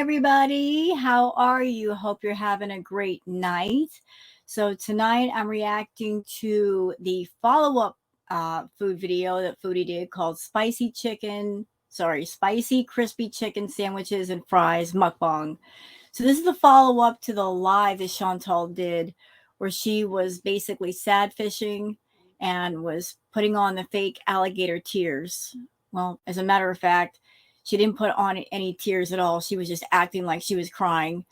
everybody. How are you? Hope you're having a great night. So, tonight I'm reacting to the follow up food video that Foodie did called Spicy Crispy Chicken Sandwiches and Fries Mukbang. So, this is the follow up to the live that Chantal did, where she was basically sad fishing and was putting on the fake alligator tears. Well, as a matter of fact, she didn't put on any tears at all. She was just acting like she was crying.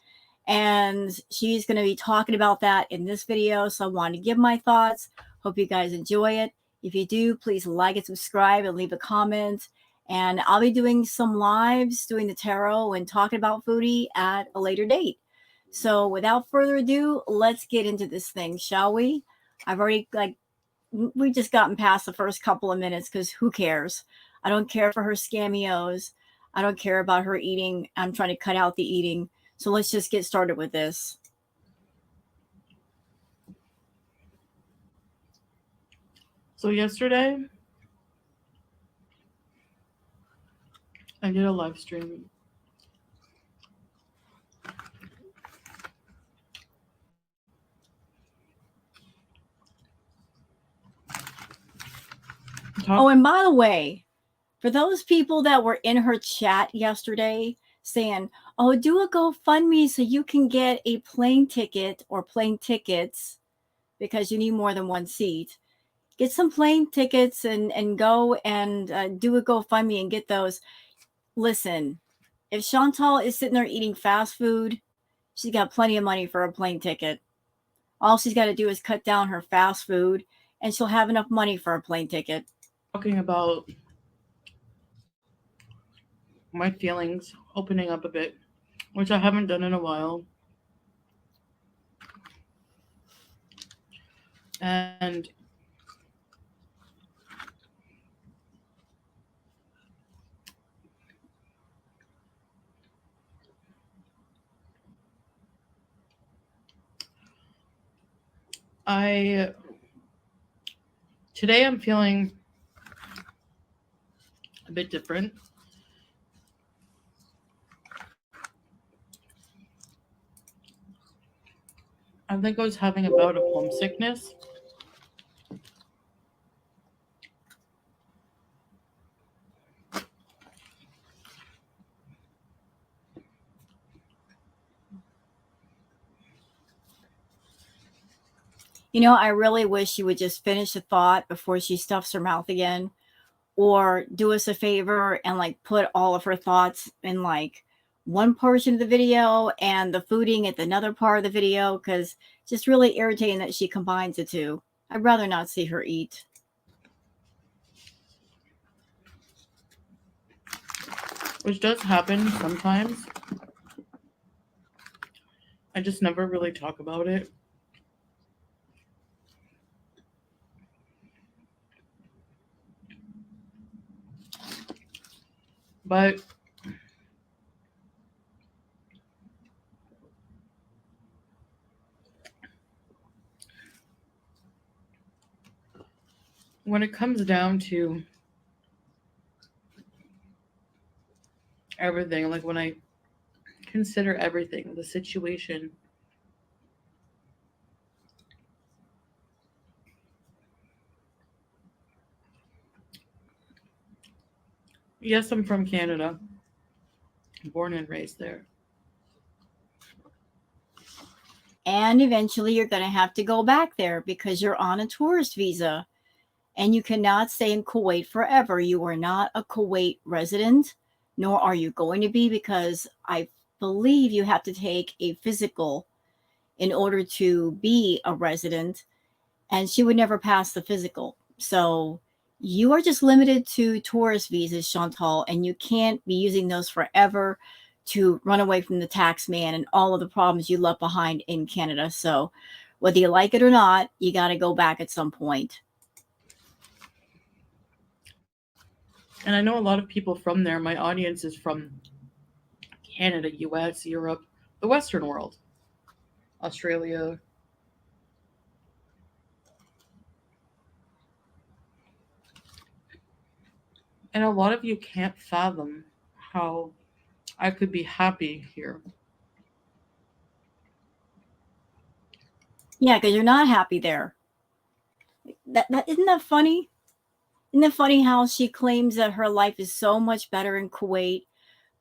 And she's going to be talking about that in this video. So I want to give my thoughts. Hope you guys enjoy it. If you do, please like and subscribe and leave a comment. And I'll be doing some lives, doing the tarot and talking about Foodie at a later date. So without further ado, let's get into this thing, shall we? We've just gotten past the first couple of minutes because who cares? I don't care for her scameos. I don't care about her eating. I'm trying to cut out the eating. So let's just get started with this. So yesterday, I did a live stream. Oh, and by the way, for those people that were in her chat yesterday saying, oh, do a GoFundMe so you can get a plane ticket or plane tickets because you need more than one seat. Get some plane tickets and go and do a GoFundMe and get those. Listen, if Chantal is sitting there eating fast food, she's got plenty of money for a plane ticket. All she's got to do is cut down her fast food and she'll have enough money for a plane ticket. Talking about my feelings, opening up a bit, which I haven't done in a while. And today I'm feeling a bit different. I think I was having a bout of homesickness. You know, I really wish she would just finish the thought before she stuffs her mouth again, or do us a favor and like put all of her thoughts in like one portion of the video and the fooding at another part of the video, because it's just really irritating that she combines the two. I'd rather not see her eat. Which does happen sometimes. I just never really talk about it. But when it comes down to everything, like when I consider everything, the situation, yes, I'm from Canada, born and raised there. And eventually you're going to have to go back there because you're on a tourist visa and you cannot stay in Kuwait forever. You are not a Kuwait resident, nor are you going to be, because I believe you have to take a physical in order to be a resident, and she would never pass the physical. So you are just limited to tourist visas, Chantal, and you can't be using those forever to run away from the tax man and all of the problems you left behind in Canada. So whether you like it or not, you got to go back at some point. And I know a lot of people from there. My audience is from Canada, US, Europe, the Western world, Australia. And a lot of you can't fathom how I could be happy here. Yeah, because you're not happy there. That isn't that funny? Isn't it funny how she claims that her life is so much better in Kuwait,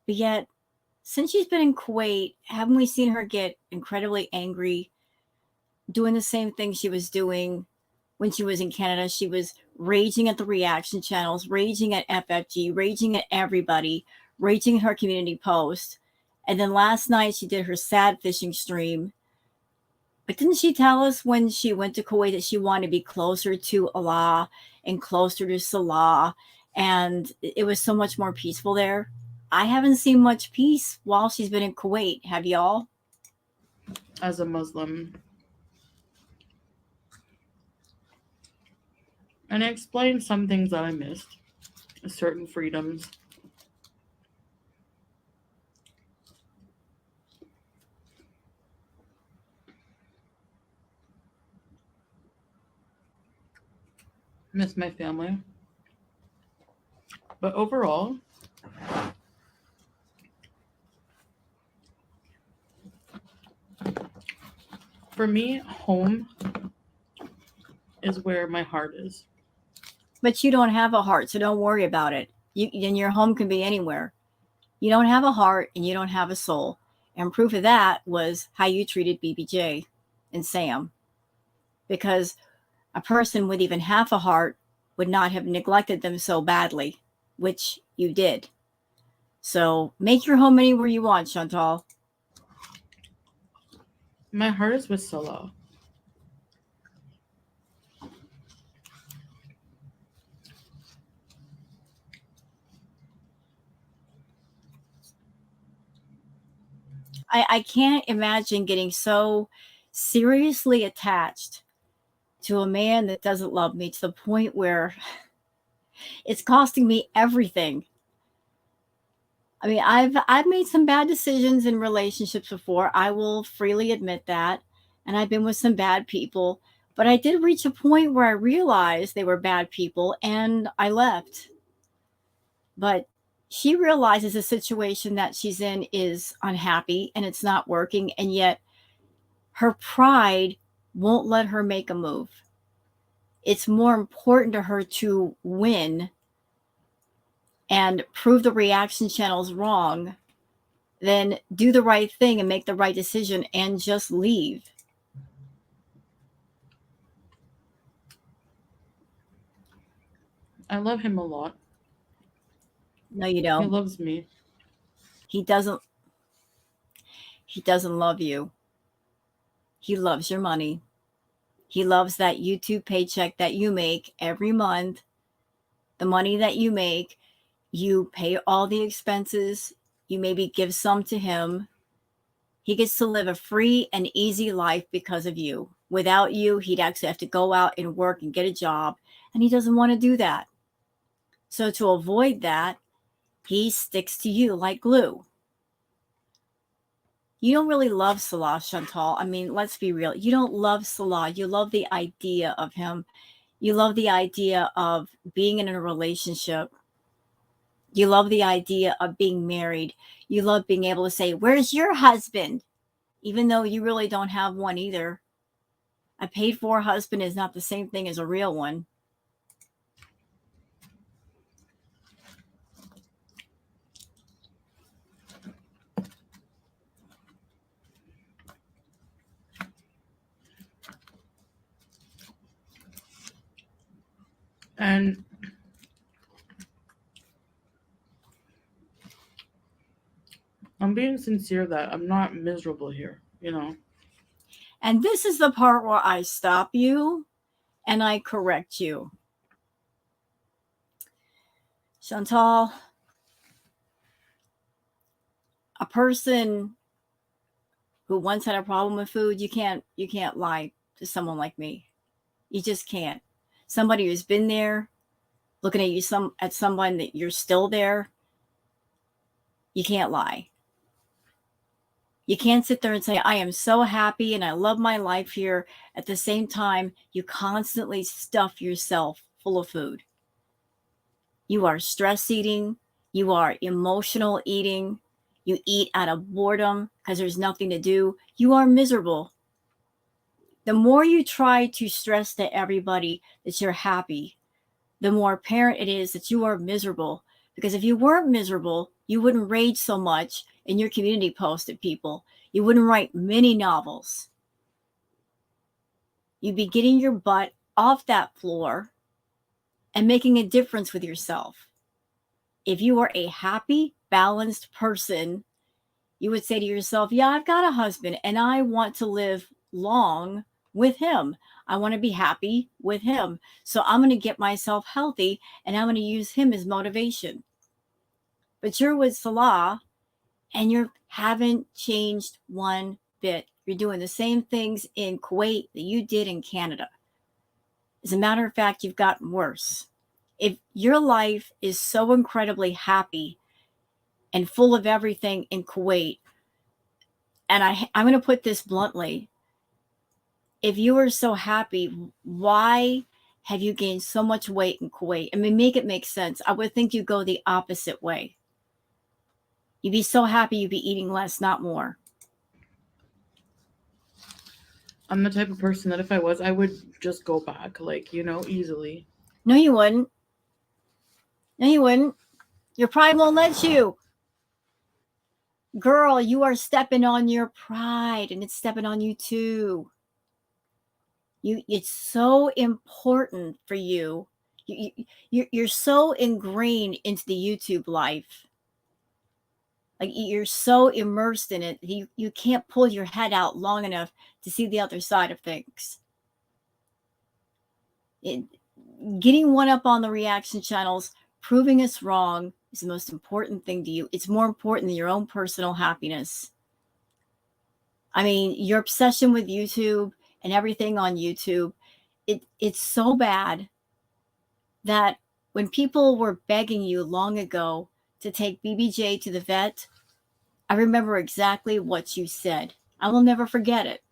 but yet since she's been in Kuwait, haven't we seen her get incredibly angry, doing the same thing she was doing when she was in Canada? She was raging at the reaction channels, raging at FFG, raging at everybody, raging at her community post. And then last night she did her sad fishing stream. But didn't she tell us when she went to Kuwait that she wanted to be closer to Allah and closer to Salah? And it was so much more peaceful there. I haven't seen much peace while she's been in Kuwait. Have y'all? As a Muslim. And I explained some things that I missed, certain freedoms. Miss my family. But overall, for me, home is where my heart is. But you don't have a heart, so don't worry about it. And your home can be anywhere. You don't have a heart and you don't have a soul. And proof of that was how you treated BBJ and Sam. Because a person with even half a heart would not have neglected them so badly, which you did. So make your home anywhere you want, Chantal. My heart is with Salah. I can't imagine getting so seriously attached to a man that doesn't love me to the point where it's costing me everything. I mean, I've made some bad decisions in relationships before. I will freely admit that. And I've been with some bad people, but I did reach a point where I realized they were bad people and I left. But she realizes the situation that she's in is unhappy and it's not working, and yet her pride won't let her make a move. It's more important to her to win and prove the reaction channels wrong than do the right thing and make the right decision and just leave. I love him a lot. No, you He don't. loves me. He doesn't. He doesn't love you. He loves your money. He loves that YouTube paycheck that you make every month. The money that you make, you pay all the expenses. You maybe give some to him. He gets to live a free and easy life because of you. Without you, he'd actually have to go out and work and get a job, and he doesn't want to do that. So to avoid that, he sticks to you like glue. You don't really love Salah, Chantal. I mean, let's be real. You don't love Salah. You love the idea of him. You love the idea of being in a relationship. You love the idea of being married. You love being able to say, "Where's your husband?" Even though you really don't have one either. A paid for husband is not the same thing as a real one. And I'm being sincere that I'm not miserable here, you know. And this is the part where I stop you and I correct you. Chantal, a person who once had a problem with food, you can't lie to someone like me. You just can't. Somebody who's been there, looking at you at someone that you're still there, you can't lie. You can't sit there and say, "I am so happy and I love my life here." At the same time, you constantly stuff yourself full of food. You are stress eating. You are emotional eating. you eat out of boredom because there's nothing to do, you are miserable. The more you try to stress to everybody that you're happy, the more apparent it is that you are miserable. Because if you weren't miserable, you wouldn't rage so much in your community posts at people. You wouldn't write many novels. You'd be getting your butt off that floor and making a difference with yourself. If you are a happy, balanced person, you would say to yourself, yeah, I've got a husband and I want to live long with him. I want to be happy with him. So I'm going to get myself healthy and I'm going to use him as motivation. But you're with Salah and you haven't changed one bit. You're doing the same things in Kuwait that you did in Canada. As a matter of fact, you've gotten worse. If your life is so incredibly happy and full of everything in Kuwait, and I'm going to put this bluntly, if you are so happy, why have you gained so much weight in Kuwait? I mean, make it make sense. I would think you go the opposite way. You'd be so happy you'd be eating less, not more. I'm the type of person that if I was, I would just go back, like, easily. No, you wouldn't. No, you wouldn't. Your pride won't let you. Girl, you are stepping on your pride and it's stepping on you too. It's so important for you. You're so ingrained into the YouTube life. Like you're so immersed in it, you can't pull your head out long enough to see the other side of things. Getting one up on the reaction channels, proving us wrong is the most important thing to you. It's more important than your own personal happiness. I mean, your obsession with YouTube and everything on YouTube, it's so bad that when people were begging you long ago to take BBJ to the vet, I remember exactly what you said. I will never forget it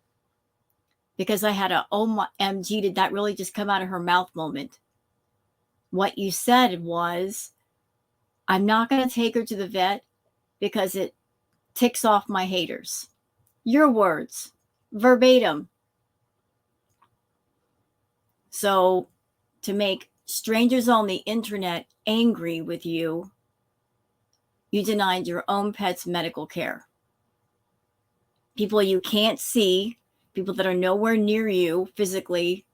because I had a OMG, did that really just come out of her mouth moment. What you said was, I'm not going to take her to the vet because it ticks off my haters. Your words, verbatim. So to make strangers on the internet angry with you, you denied your own pet's medical care. People you can't see, people that are nowhere near you physically,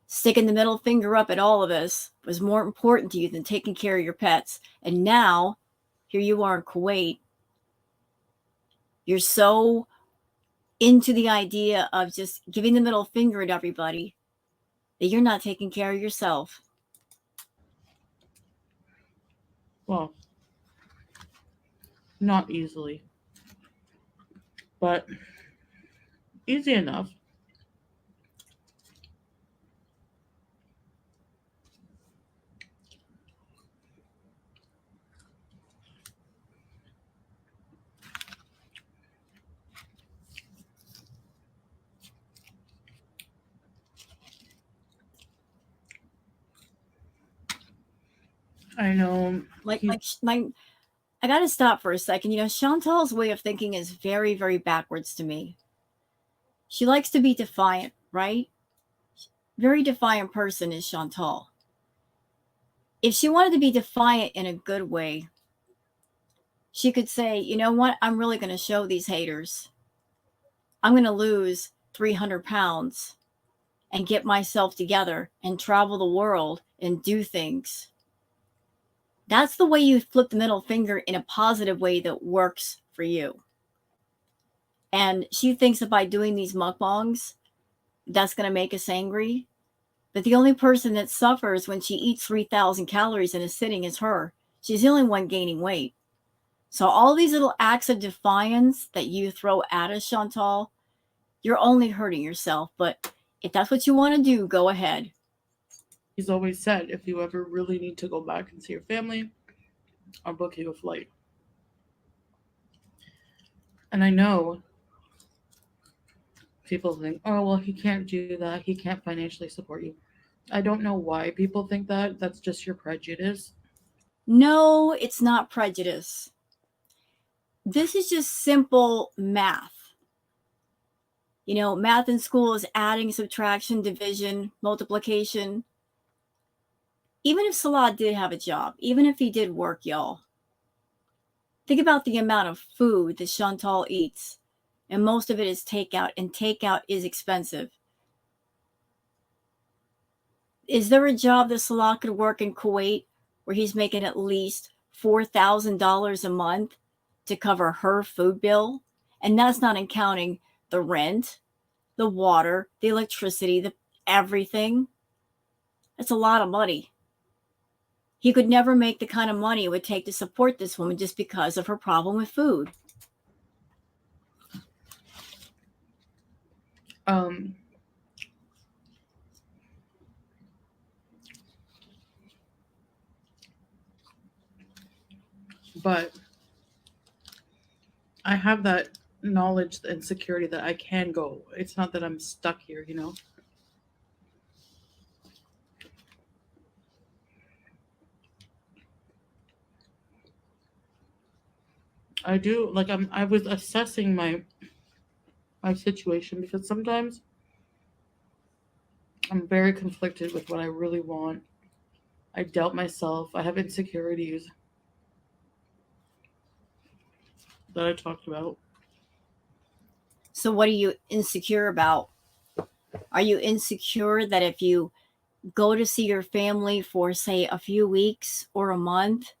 sticking the middle finger up at all of us was more important to you than taking care of your pets. And now, here you are in Kuwait. You're so into the idea of just giving the middle finger at everybody that you're not taking care of yourself. Well, not easily, but easy enough. I know Like, he's like my, I got to stop for a second. Chantal's way of thinking is very, very backwards to me. She likes to be defiant, right? Very defiant person is Chantal. If she wanted to be defiant in a good way, she could say, you know what? I'm really going to show these haters. I'm going to lose 300 pounds and get myself together and travel the world and do things. That's the way you flip the middle finger in a positive way that works for you. And she thinks that by doing these mukbangs, that's going to make us angry. But the only person that suffers when she eats 3,000 calories in a sitting is her. She's the only one gaining weight. So all these little acts of defiance that you throw at us, Chantal, you're only hurting yourself. But if that's what you want to do, go ahead. always said, if you ever really need to go back and see your family, I'll book you a flight. And I know people think, oh, well, he can't do that. He can't financially support you. I don't know why people think that. That's just your prejudice. No, it's not prejudice. This is just simple math. You know, math in school is adding, subtraction, division, multiplication. Even if Salah did have a job, even if he did work, y'all, think about the amount of food that Chantal eats. And most of it is takeout, and takeout is expensive. Is there a job that Salah could work in Kuwait where he's making at least $4,000 a month to cover her food bill? And that's not counting the rent, the water, the electricity, the everything. That's a lot of money. He could never make the kind of money it would take to support this woman just because of her problem with food. Um, but I have that knowledge and security that I can go. It's not that I'm stuck here, you know? I do like I was assessing my situation because sometimes I'm very conflicted with what I really want. I doubt myself. I have insecurities that I talked about. So, what are you insecure about? Are you insecure that if you go to see your family for, say, a few weeks or a month,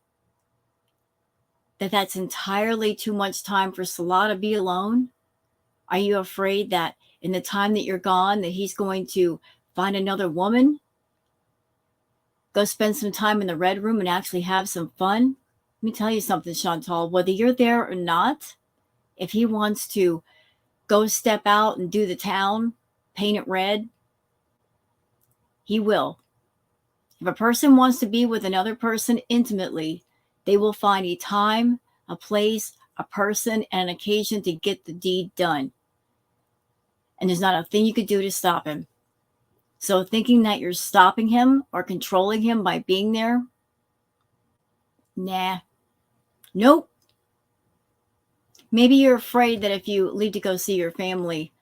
that's entirely too much time for Salah to be alone? Are you afraid that in the time that you're gone, that he's going to find another woman, go spend some time in the red room and actually have some fun? Let me tell you something, Chantal. Whether you're there or not, if he wants to go step out and do the town, paint it red, he will. If a person wants to be with another person intimately, they will find a time, a place, a person, and an occasion to get the deed done. And there's not a thing you could do to stop him. So thinking that you're stopping him or controlling him by being there, nah, nope. Maybe you're afraid that if you leave to go see your family,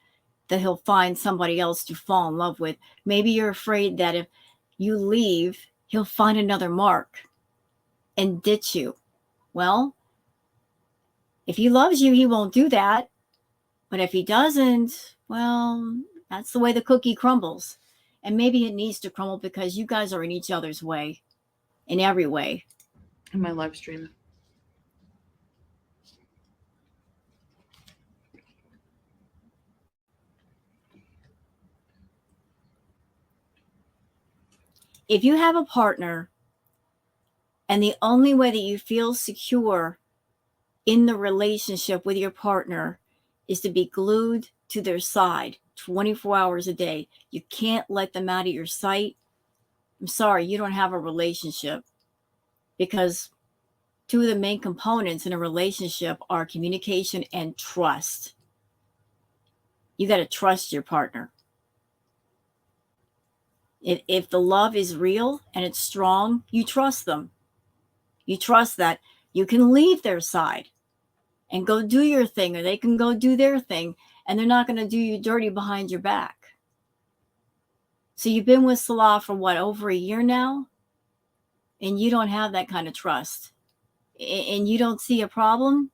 that he'll find somebody else to fall in love with. Maybe you're afraid that if you leave, he'll find another Mark and ditch you. Well, if he loves you, he won't do that. But if he doesn't, well, that's the way the cookie crumbles. And maybe it needs to crumble because you guys are in each other's way in every way. In my live stream. If you have a partner and the only way that you feel secure in the relationship with your partner is to be glued to their side 24 hours a day, you can't let them out of your sight. I'm sorry, you don't have a relationship, because two of the main components in a relationship are communication and trust. You got to trust your partner. If the love is real and it's strong, you trust them. You trust that you can leave their side and go do your thing, or they can go do their thing, and they're not going to do you dirty behind your back. So you've been with Salah for what, over a year now? And you don't have that kind of trust. And you don't see a problem?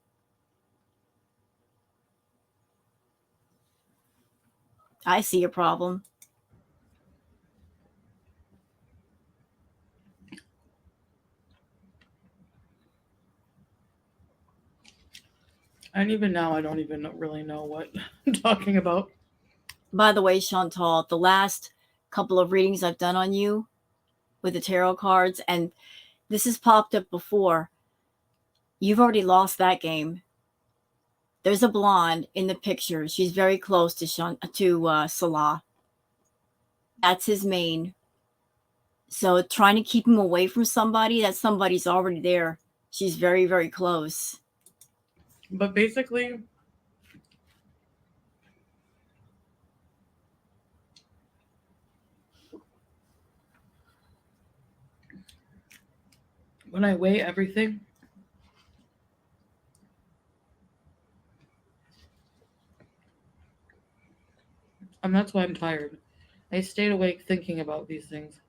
I see a problem. And even now, I don't even really know what I'm talking about. By the way, Chantal, the last couple of readings I've done on you with the tarot cards, and this has popped up before, you've already lost that game. There's a blonde in the picture. She's very close to Salah. That's his main. So trying to keep him away from somebody, that somebody's already there. She's very, very close. But basically, When I weigh everything, and that's why I'm tired. I stayed awake thinking about these things.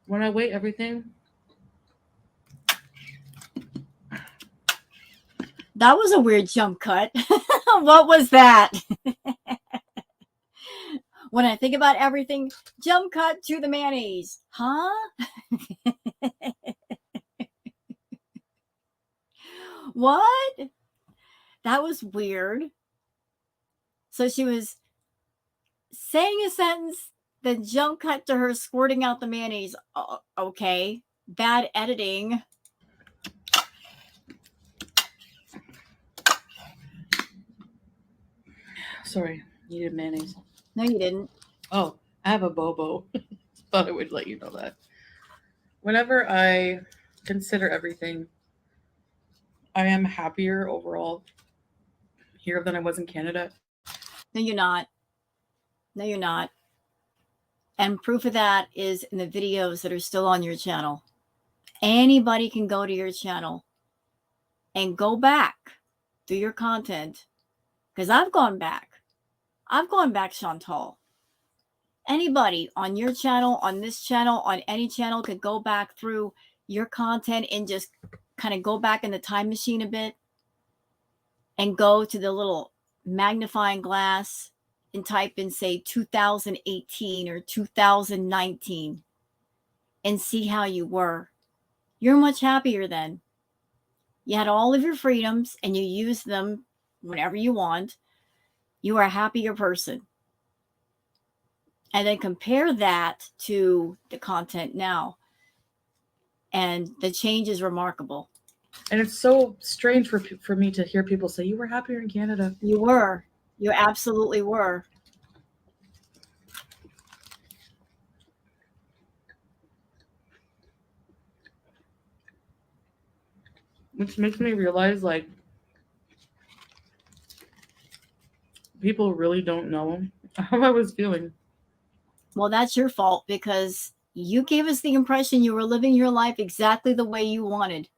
When I weigh everything, That was a weird jump cut. What was that? When I think about everything, jump cut to the mayonnaise. Huh? What? That was weird. So she was saying a sentence, then jump cut to her squirting out the mayonnaise. Okay. Bad editing. sorry, needed mayonnaise. No, you didn't. Oh, I have a bobo. Thought I would let you know that. Whenever I consider everything, I am happier overall here than I was in Canada. No, you're not. No, you're not. And proof of that is in the videos that are still on your channel. Anybody can go to your channel and go back through your content. Because I've gone back. I've gone back, Chantal. Anybody on your channel, on this channel, on any channel could go back through your content and just kind of go back in the time machine a bit and go to the little magnifying glass and type in, say, 2018 or 2019 and see how you were. You're much happier then. You had all of your freedoms and you used them whenever you want. You are a happier person. And then compare that to the content now. And the change is remarkable. And it's so strange for me to hear people say, you were happier in Canada. You were. You absolutely were. Which makes me realize, like, people really don't know how I was feeling. Well, that's your fault because you gave us the impression you were living your life exactly the way you wanted.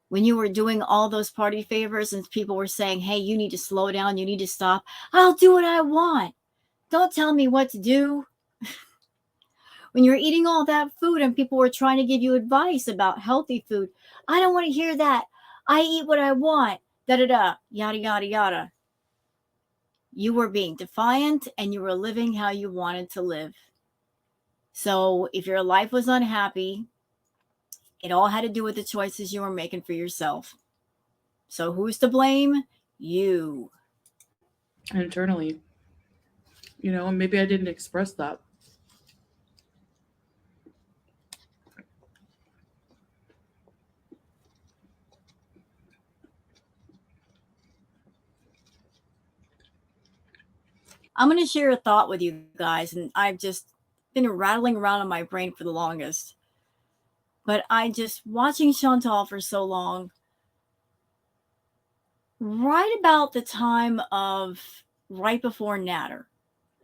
When you were doing all those party favors and people were saying, hey, you need to slow down, you need to stop. I'll do what I want. Don't tell me what to do. When you're eating all that food and people were trying to give you advice about healthy food, I don't want to hear that. I eat what I want. Da-da-da, yada, yada, yada. You were being defiant and you were living how you wanted to live. So if your life was unhappy, it all had to do with the choices you were making for yourself. So who's to blame? You. Internally, and maybe I didn't express that. I'm going to share a thought with you guys, and I've just been rattling around in my brain for the longest. But I just, watching Chantal for so long, right about the time of right before Natter,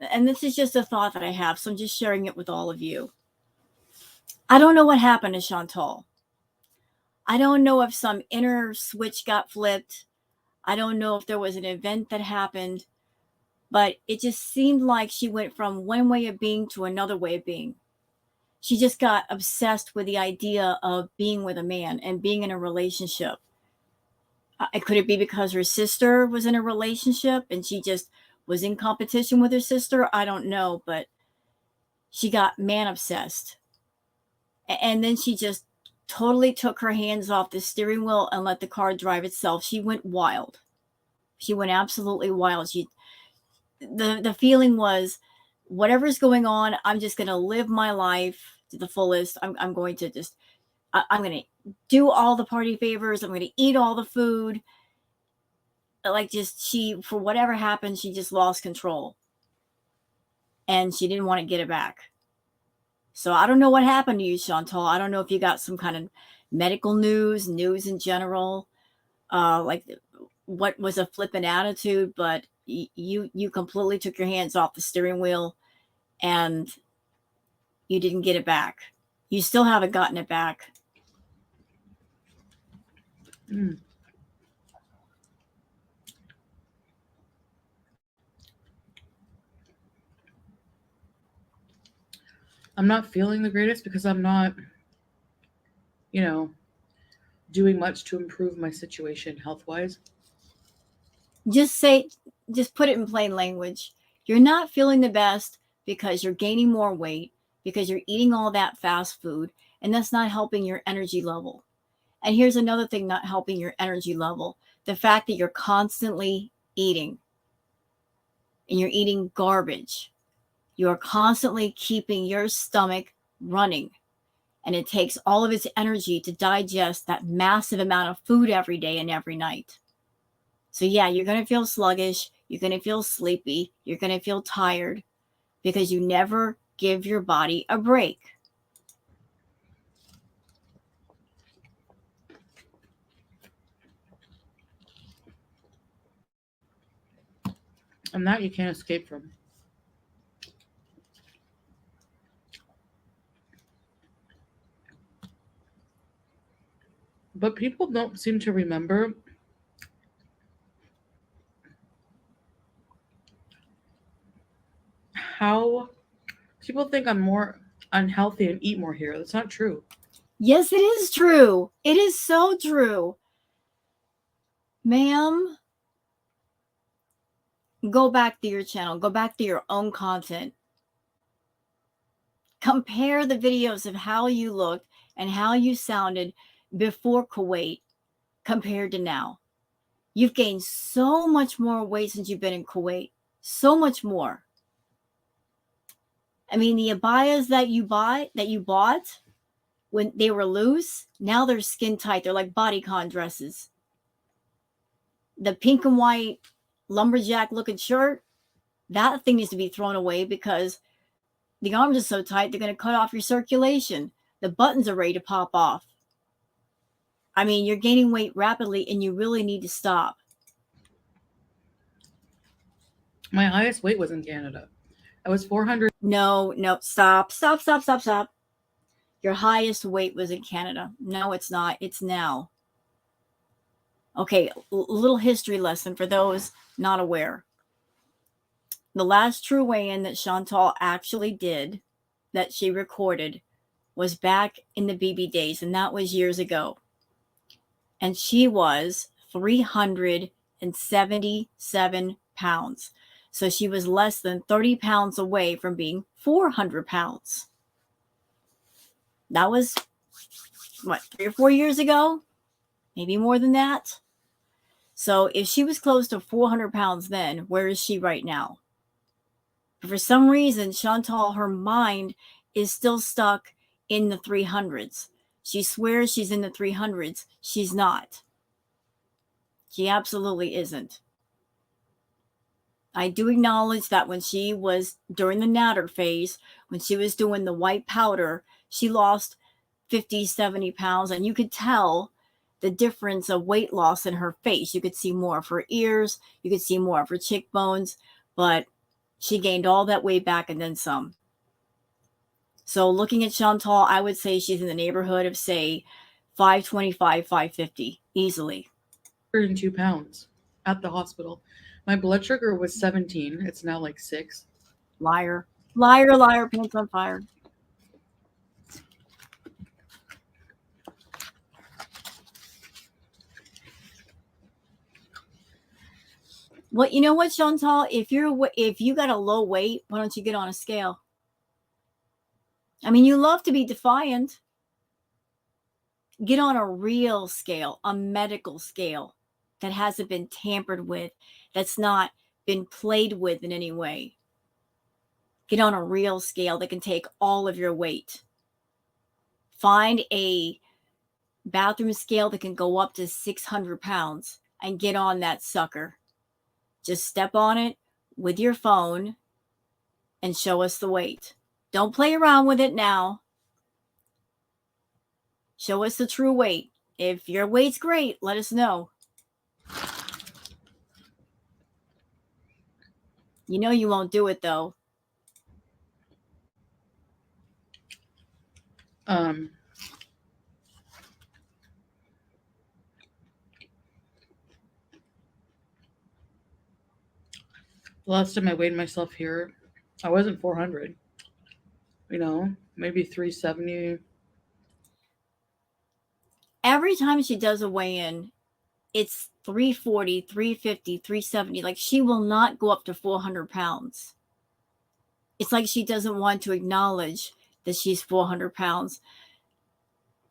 and this is just a thought that I have, so I'm just sharing it with all of you. I don't know what happened to Chantal. I don't know if some inner switch got flipped. I don't know if there was an event that happened, but it just seemed like she went from one way of being to another way of being. She just got obsessed with the idea of being with a man and being in a relationship. Could it be because her sister was in a relationship and she just was in competition with her sister? I don't know, but she got man obsessed. And then she just totally took her hands off the steering wheel and let the car drive itself. She went wild. She went absolutely wild. The feeling was, whatever's going on, I'm just going to live my life to the fullest. I'm going to just, I'm going to do all the party favors. I'm going to eat all the food. Like, just, for whatever happened, she just lost control. And she didn't want to get it back. So I don't know what happened to you, Chantal. I don't know if you got some kind of medical news in general, like what was a flippant attitude, but you completely took your hands off the steering wheel and you didn't get it back. You still haven't gotten it back. Mm. I'm not feeling the greatest because I'm not, you know, doing much to improve my situation health wise. Just say, just put it in plain language. You're not feeling the best because you're gaining more weight, because you're eating all that fast food, and that's not helping your energy level. And here's another thing not helping your energy level: the fact that you're constantly eating and you're eating garbage. You're constantly keeping your stomach running, and it takes all of its energy to digest that massive amount of food every day and every night. So, yeah, you're going to feel sluggish. You're going to feel sleepy. You're going to feel tired because you never give your body a break. And that you can't escape from. But people don't seem to remember how people think I'm more unhealthy and eat more here. That's not true. Yes, it is true. It is so true. Ma'am, go back to your channel, go back to your own content. Compare the videos of how you looked and how you sounded before Kuwait compared to now. You've gained so much more weight since you've been in Kuwait. So much more. I mean, the abayas that you bought when they were loose, now they're skin tight. They're like bodycon dresses. The pink and white lumberjack looking shirt, that thing needs to be thrown away because the arms are so tight they're going to cut off your circulation. The buttons are ready to pop off. I mean, you're gaining weight rapidly and you really need to stop. My highest weight was in Canada. I was 400. No, no, stop, stop, stop, stop, stop. Your highest weight was in Canada. No, it's not. It's now. Okay, little history lesson for those not aware. The last true weigh-in that Chantal actually did, that she recorded, was back in the BB days, and that was years ago. And she was 377 pounds. So she was less than 30 pounds away from being 400 pounds. That was, what, 3 or 4 years ago? Maybe more than that. So if she was close to 400 pounds then, where is she right now? For some reason, Chantal, her mind is still stuck in the 300s. She swears she's in the 300s. She's not. She absolutely isn't. I do acknowledge that when she was during the natter phase, when she was doing the white powder, she lost 50, 70 pounds, and you could tell the difference of weight loss in her face. You could see more of her ears, you could see more of her cheekbones, but she gained all that weight back and then some. So looking at Chantal, I would say she's in the neighborhood of, say, 525, 550, easily. 102 pounds at the hospital. My blood sugar was 17. It's now like 6. Liar. Liar, liar, pants on fire. Well, you know what, Chantal? If you got a low weight, why don't you get on a scale? I mean, you love to be defiant. Get on a real scale, a medical scale that hasn't been tampered with, that's not been played with in any way. Get on a real scale that can take all of your weight. Find a bathroom scale that can go up to 600 pounds and get on that sucker. Just step on it with your phone and show us the weight. Don't play around with it now. Show us the true weight. If your weight's great, let us know. You know you won't do it, though. Um, The last time I weighed myself here, I wasn't 400. Maybe 370. Every time she does a weigh-in, it's 340, 350, 370. Like, she will not go up to 400 pounds. It's like she doesn't want to acknowledge that she's 400 pounds.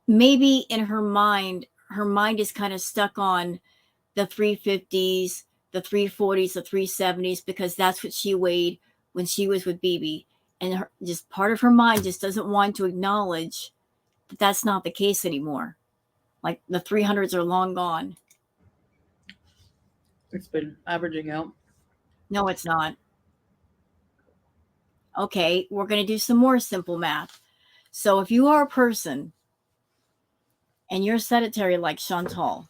Maybe in her mind is kind of stuck on the 350s, the 340s, the 370s, because that's what she weighed when she was with BB. And just part of her mind just doesn't want to acknowledge that that's not the case anymore. Like, the 300s are long gone. It's been averaging out. No, it's not. Okay, we're going to do some more simple math. So if you are a person and you're sedentary like Chantal,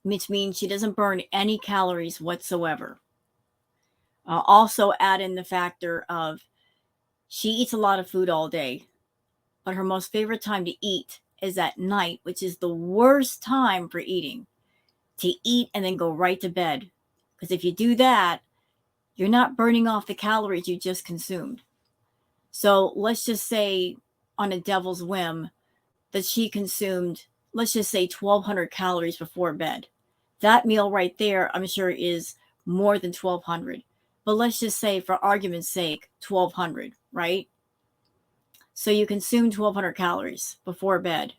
which means she doesn't burn any calories whatsoever. Also add in the factor of she eats a lot of food all day, but her most favorite time to eat is at night, which is the worst time for eating, to eat and then go right to bed. Because if you do that, you're not burning off the calories you just consumed. So let's just say, on a devil's whim, that she consumed, let's just say, 1,200 calories before bed. That meal right there, I'm sure, is more than 1,200. But let's just say, for argument's sake, 1,200, right? So you consume 1,200 calories before bed.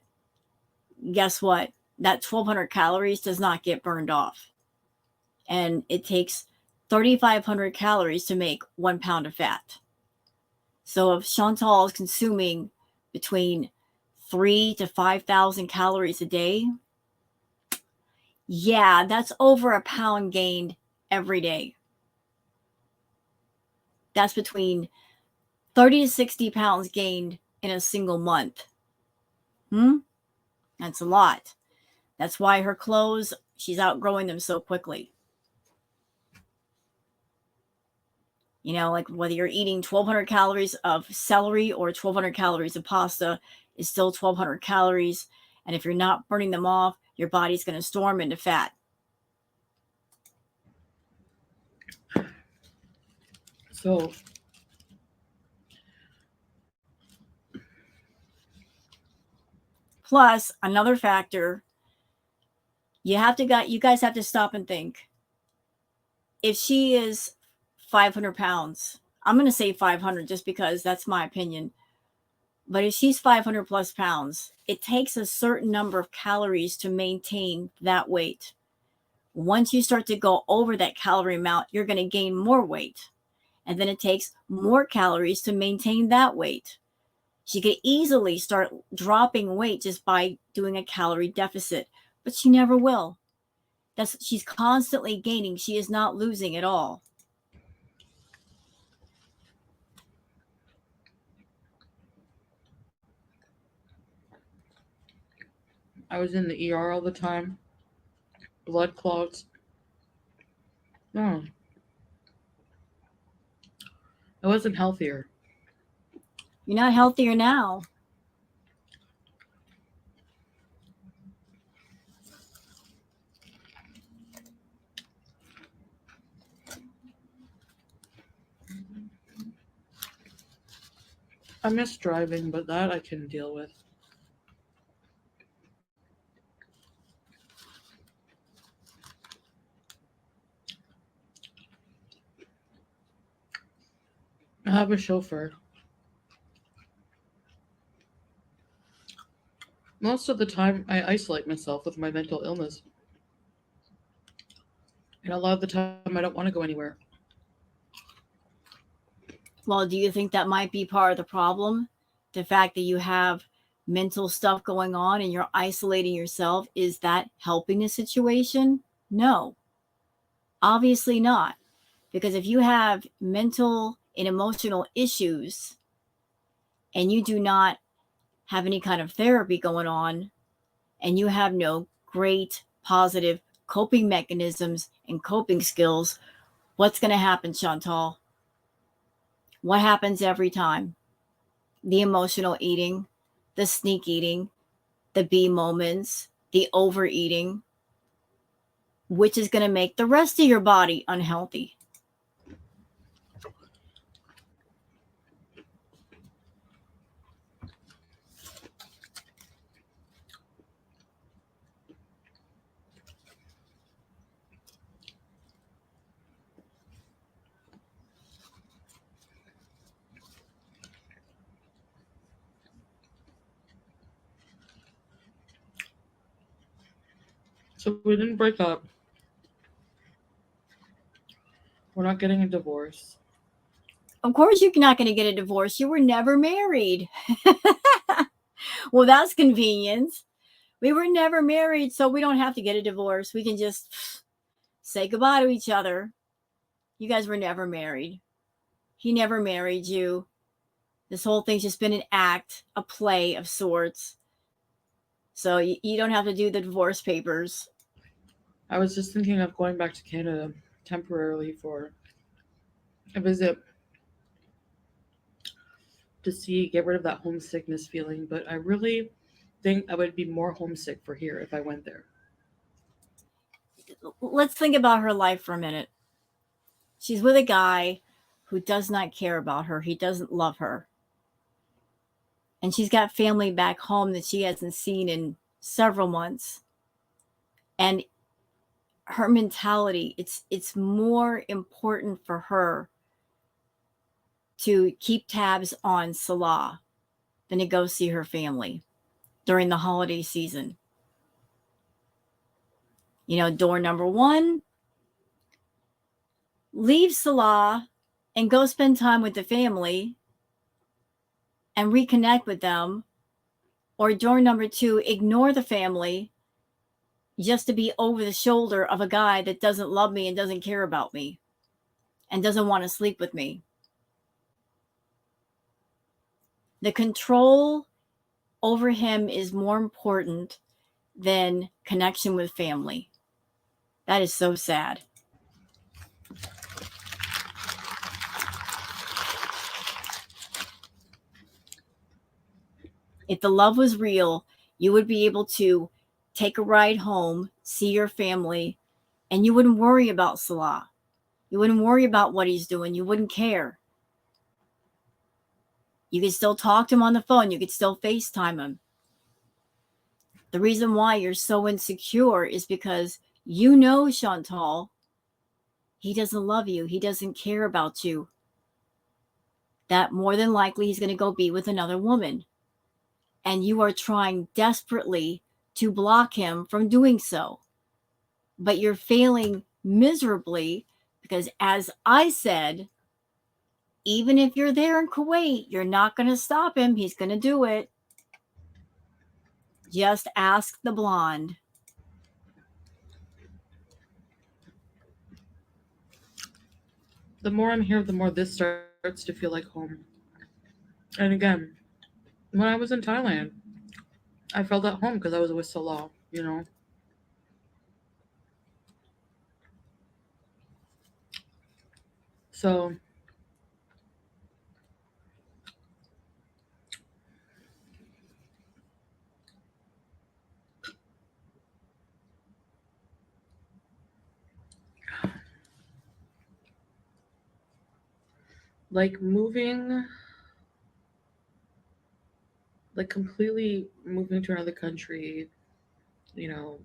Guess what? That 1,200 calories does not get burned off. And it takes 3,500 calories to make 1 pound of fat. So if Chantal is consuming between 3,000 to 5,000 calories a day, yeah, that's over a pound gained every day. That's between 30 to 60 pounds gained in a single month. That's a lot. That's why her clothes, she's outgrowing them so quickly. Like, whether you're eating 1,200 calories of celery or 1,200 calories of pasta, is still 1,200 calories. And if you're not burning them off, your body's going to storm into fat. So, Plus, another factor, you guys have to stop and think. If she is 500 pounds, I'm going to say 500 just because that's my opinion. But if she's 500 plus pounds, it takes a certain number of calories to maintain that weight. Once you start to go over that calorie amount, you're going to gain more weight. And then it takes more calories to maintain that weight. She could easily start dropping weight just by doing a calorie deficit, but she never will. She's constantly gaining. She is not losing at all. I was in the ER all the time. Blood clots. No. I wasn't healthier. You're not healthier now. I miss driving, but that I can deal with. I have a chauffeur. Most of the time, I isolate myself with my mental illness. And a lot of the time, I don't want to go anywhere. Well, do you think that might be part of the problem? The fact that you have mental stuff going on and you're isolating yourself, is that helping the situation? No, obviously not. Because if you have mental and emotional issues and you do not have any kind of therapy going on, and you have no great positive coping mechanisms and coping skills, what's going to happen, Chantal? What happens every time? The emotional eating, the sneak eating, the B moments, the overeating. which is going to make the rest of your body unhealthy. So we didn't break up. We're not getting a divorce. Of course, you're not going to get a divorce. You were never married. Well, that's convenience. We were never married, so we don't have to get a divorce. We can just say goodbye to each other. You guys were never married. He never married you. This whole thing's just been an act, a play of sorts. So you don't have to do the divorce papers. I was just thinking of going back to Canada temporarily for a visit to get rid of that homesickness feeling, but I really think I would be more homesick for here if I went there. Let's think about her life for a minute. She's with a guy who does not care about her. He doesn't love her. And she's got family back home that she hasn't seen in several months. And her mentality, it's more important for her to keep tabs on Salah than to go see her family during the holiday season. You know, door number one, leave Salah and go spend time with the family and reconnect with them. Or door number two, ignore the family just to be over the shoulder of a guy that doesn't love me and doesn't care about me and doesn't want to sleep with me. The control over him is more important than connection with family. That is so sad. If the love was real, you would be able to take a ride home, see your family, and you wouldn't worry about Salah. You wouldn't worry about what he's doing. You wouldn't care. You could still talk to him on the phone. You could still FaceTime him. The reason why you're so insecure is because you know, Chantal, he doesn't love you. He doesn't care about you. That more than likely he's going to go be with another woman. And you are trying desperately to block him from doing so. But you're failing miserably because, as I said, even if you're there in Kuwait, you're not going to stop him. He's going to do it. Just ask the blonde. The more I'm here, the more this starts to feel like home. And again, when I was in Thailand, I felt at home because I was with Salah, you know? So, like moving, like completely moving to another country, you know,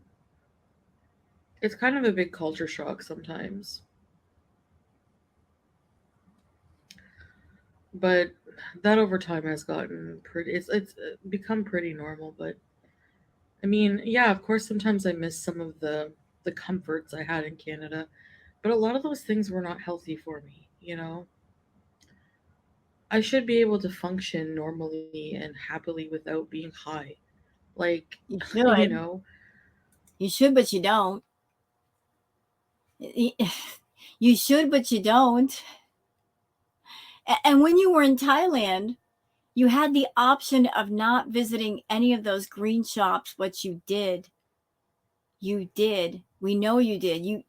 it's kind of a big culture shock sometimes. But that over time has gotten pretty, it's become pretty normal. But I mean, yeah, of course, sometimes I miss some of the comforts I had in Canada, but a lot of those things were not healthy for me, you know? I should be able to function normally and happily without being high. Like, You you should. know, You should, but you don't. You should, but you don't. And when you were in Thailand, you had the option of not visiting any of those green shops, but you did. You did. We know you did.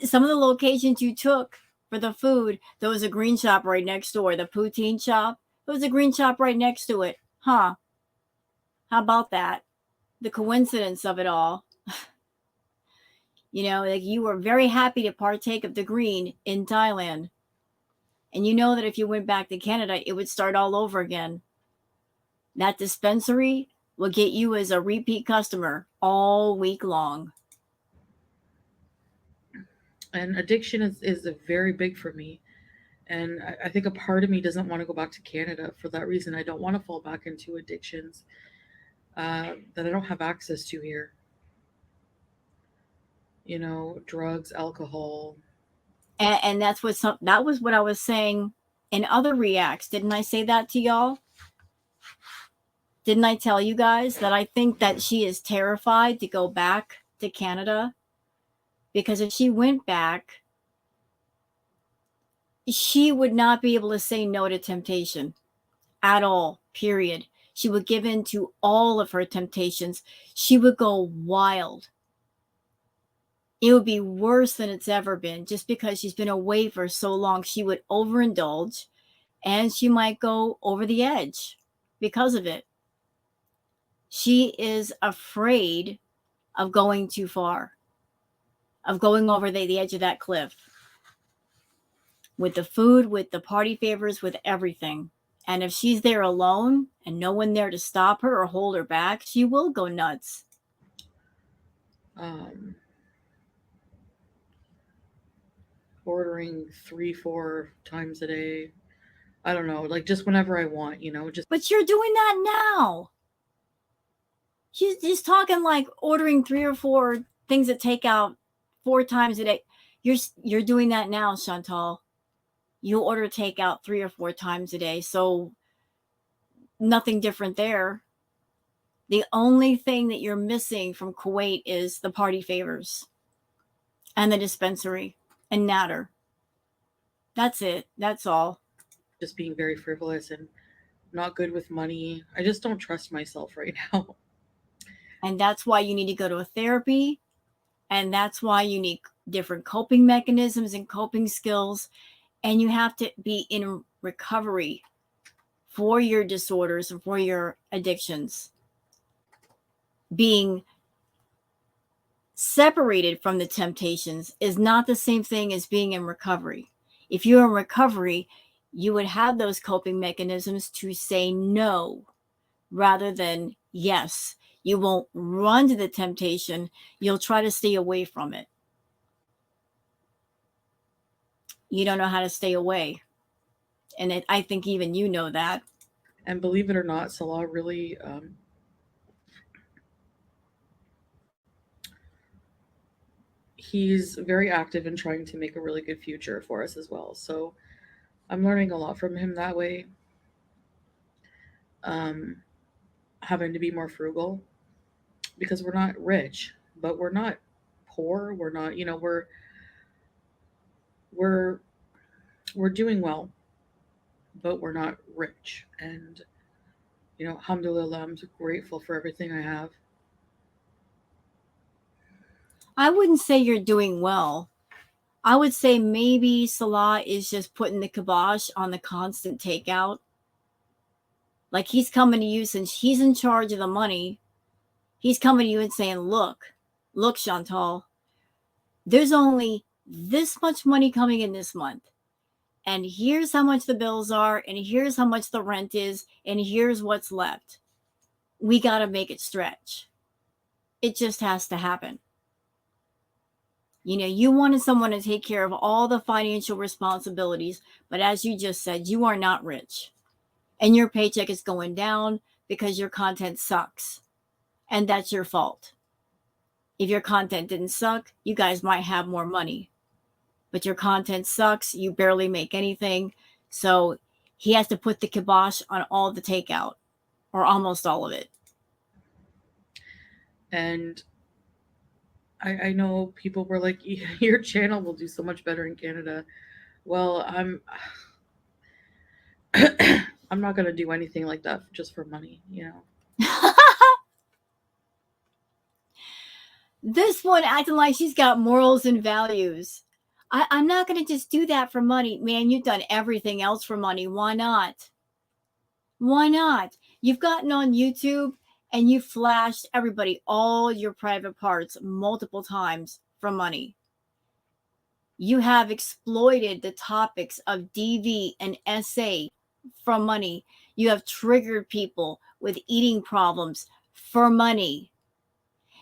Some of the locations you took for the food, there was a green shop right next door. The poutine shop, there was a green shop right next to it. Huh? How about that? The coincidence of it all. Like you were very happy to partake of the green in Thailand. And you know that if you went back to Canada, it would start all over again. That dispensary will get you as a repeat customer all week long. And addiction is a very big for me. And I think a part of me doesn't want to go back to Canada for that reason. I don't want to fall back into addictions that I don't have access to here. Drugs, alcohol. And that was what I was saying in other reacts. Didn't I say that to y'all? Didn't I tell you guys that I think that she is terrified to go back to Canada? Because if she went back, she would not be able to say no to temptation at all, period. She would give in to all of her temptations. She would go wild. It would be worse than it's ever been just because she's been away for so long. She would overindulge and she might go over the edge because of it. She is afraid of going too far, of going over the edge of that cliff with the food, with the party favors, with everything. And if she's there alone and no one there to stop her or hold her back, she will go nuts. Ordering 3, 4 times a day. I don't know, like just whenever I want, just. But you're doing that now. She's talking like ordering 3 or 4 things that take out 4 times a day. You're doing that now, Chantal. You order takeout 3 or 4 times a day, so nothing different there. The only thing that you're missing from Kuwait is the party favors and the dispensary and Natter. That's it. That's all. Just being very frivolous and not good with money. I just don't trust myself right now. And that's why you need to go to a therapy. And that's why you need different coping mechanisms and coping skills. And you have to be in recovery for your disorders and for your addictions. Being separated from the temptations is not the same thing as being in recovery. If you're in recovery, you would have those coping mechanisms to say no rather than yes. You won't run to the temptation. You'll try to stay away from it. You don't know how to stay away. And I think even you know that. And believe it or not, Salah really he's very active in trying to make a really good future for us as well. So I'm learning a lot from him that way. Um, Having to be more frugal because we're not rich, but we're not poor. We're not, we're we're doing well, but we're not rich. And alhamdulillah, I'm grateful for everything I have. I wouldn't say you're doing well. I would say maybe Salah is just putting the kibosh on the constant takeout. Like he's coming to you since he's in charge of the money. He's coming to you and saying, look, Chantal, there's only this much money coming in this month. And here's how much the bills are. And here's how much the rent is. And here's what's left. We got to make it stretch. It just has to happen. You wanted someone to take care of all the financial responsibilities. But as you just said, you are not rich. And your paycheck is going down because your content sucks. And that's your fault. If your content didn't suck, you guys might have more money. But your content sucks. You barely make anything. So he has to put the kibosh on all the takeout or almost all of it. And I know people were like, your channel will do so much better in Canada. Well, I'm not going to do anything like that just for money, This one acting like she's got morals and values. I'm not going to just do that for money. Man, you've done everything else for money. Why not? Why not? You've gotten on YouTube and you flashed everybody all your private parts multiple times for money. You have exploited the topics of DV and SA for money. You have triggered people with eating problems for money.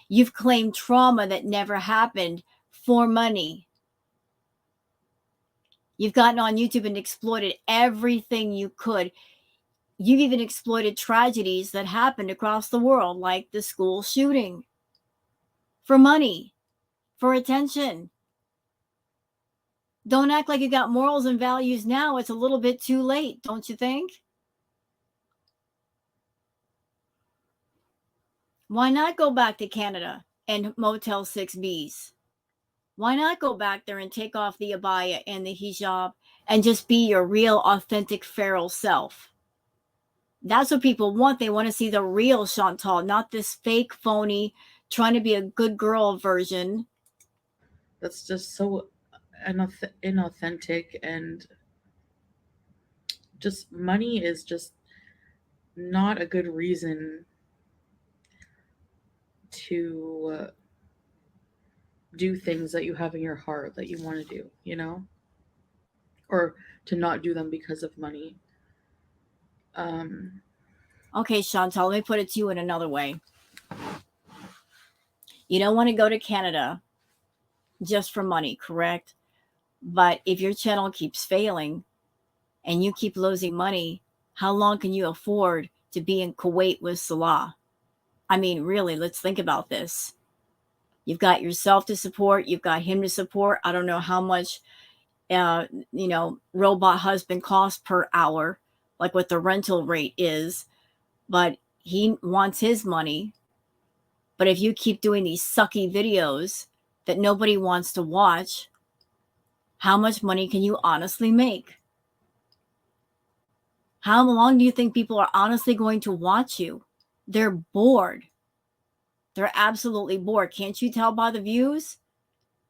You've claimed trauma that never happened for money. You've gotten on YouTube and exploited everything you could. You've even exploited tragedies that happened across the world, like the school shooting, for money, for attention. Don't act like you got morals and values now. It's a little bit too late, don't you think? Why not go back to Canada and Motel 6Bs? Why not go back there and take off the abaya and the hijab and just be your real, authentic, feral self? That's what people want. They want to see the real Chantal, not this fake, phony, trying to be a good girl version. That's just so inauthentic, and just money is just not a good reason to do things that you have in your heart that you want to do, or to not do them because of money. Um, Okay, Chantal, let me put it to you in another way. You don't want to go to Canada just for money, correct? But if your channel keeps failing and you keep losing money, how long can you afford to be in Kuwait with Salah? I mean, really, let's think about this. You've got yourself to support. You've got him to support. I don't know how much, robot husband costs per hour, like what the rental rate is, but he wants his money. But if you keep doing these sucky videos that nobody wants to watch, how much money can you honestly make? How long do you think people are honestly going to watch you? They're bored. They're absolutely bored. Can't you tell by the views?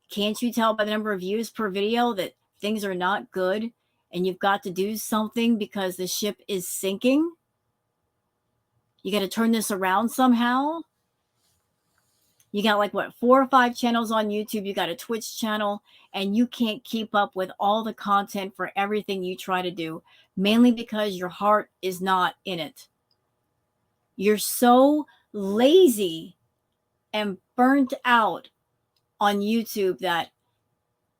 Can't you tell by the number of views per video that things are not good and you've got to do something because the ship is sinking? You got to turn this around somehow. You got like what, 4 or 5 channels on YouTube. You got a Twitch channel, and you can't keep up with all the content for everything you try to do, mainly because your heart is not in it. You're so lazy and burnt out on YouTube that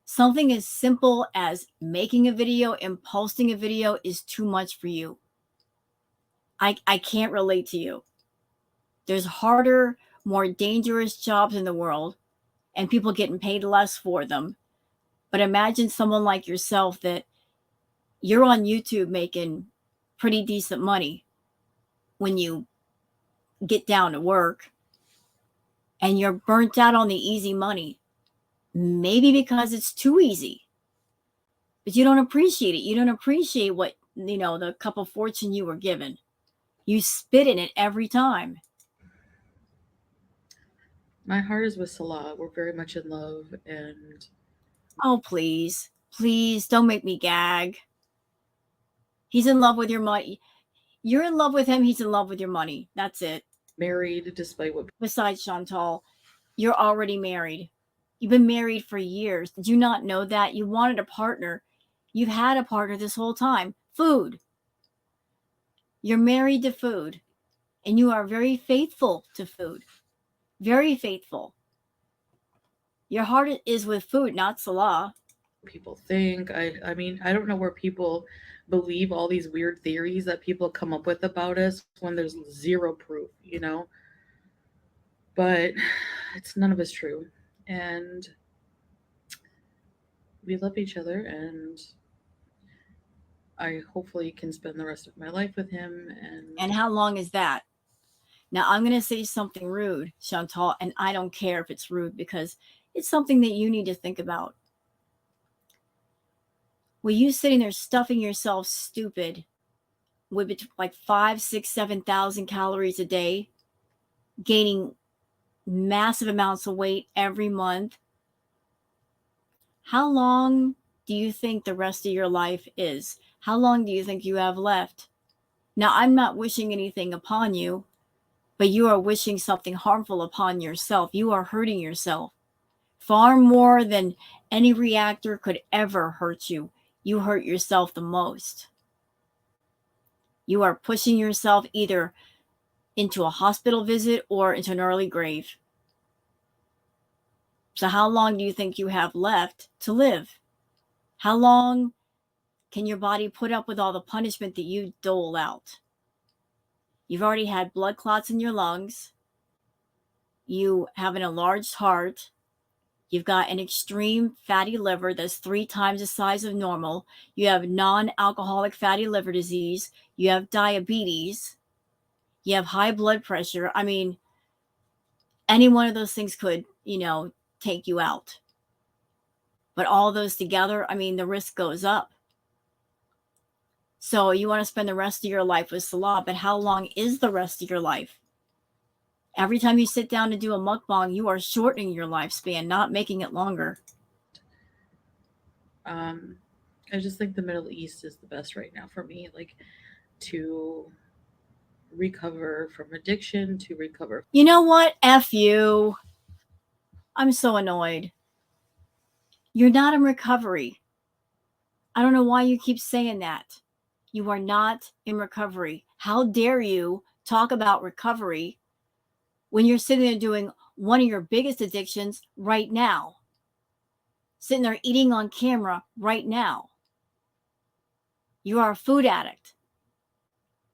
something as simple as making a video and posting a video is too much for you. I can't relate to you. There's harder, more dangerous jobs in the world, and people getting paid less for them. But imagine someone like yourself that you're on YouTube making pretty decent money when you get down to work, and you're burnt out on the easy money. Maybe because it's too easy, but you don't appreciate it. You don't appreciate what, the cup of fortune you were given. You spit in it every time. my heart is with Salah. We're very much in love, and Oh, please, please don't make me gag. He's in love with your money. You're in love with him. He's in love with your money. That's it. married despite what. Besides, Chantal, you're already married. You've been married for years. Did you not know that? You wanted a partner. You've had a partner this whole time. Food. You're married to food, and you are very faithful to food. Very faithful. Your heart is with food, not Salah. People think. I mean, I don't know where people believe all these weird theories that people come up with about us when there's zero proof. But it's none of it's true. And we love each other, and I hopefully can spend the rest of my life with him. And And how long is that? Now, I'm going to say something rude, Chantal, and I don't care if it's rude because it's something that you need to think about. Were you sitting there stuffing yourself stupid with like 5, 6, 7,000 calories a day, gaining massive amounts of weight every month? How long do you think the rest of your life is? How long do you think you have left? Now, I'm not wishing anything upon you, but you are wishing something harmful upon yourself. You are hurting yourself Far more than any reactor could ever hurt you. You hurt yourself the most. You are pushing yourself either into a hospital visit or into an early grave. So, how long do you think you have left to live? How long can your body put up with all the punishment that you dole out? You've already had blood clots in your lungs. You have an enlarged heart. You've got an extreme fatty liver that's 3 times the size of normal. You have non alcoholic fatty liver disease. You have diabetes. You have high blood pressure. I mean, any one of those things could, take you out. But all those together, I mean, the risk goes up. So you want to spend the rest of your life with Salah, but how long is the rest of your life? Every time you sit down to do a mukbang, you are shortening your lifespan, not making it longer. Um, I just think the Middle East is the best right now for me, like to recover from addiction, to recover. You know what? F you. I'm so annoyed. You're not in recovery. I don't know why you keep saying that. You are not in recovery. How dare you talk about recovery when you're sitting there doing one of your biggest addictions right now? Sitting there eating on camera right now. You are a food addict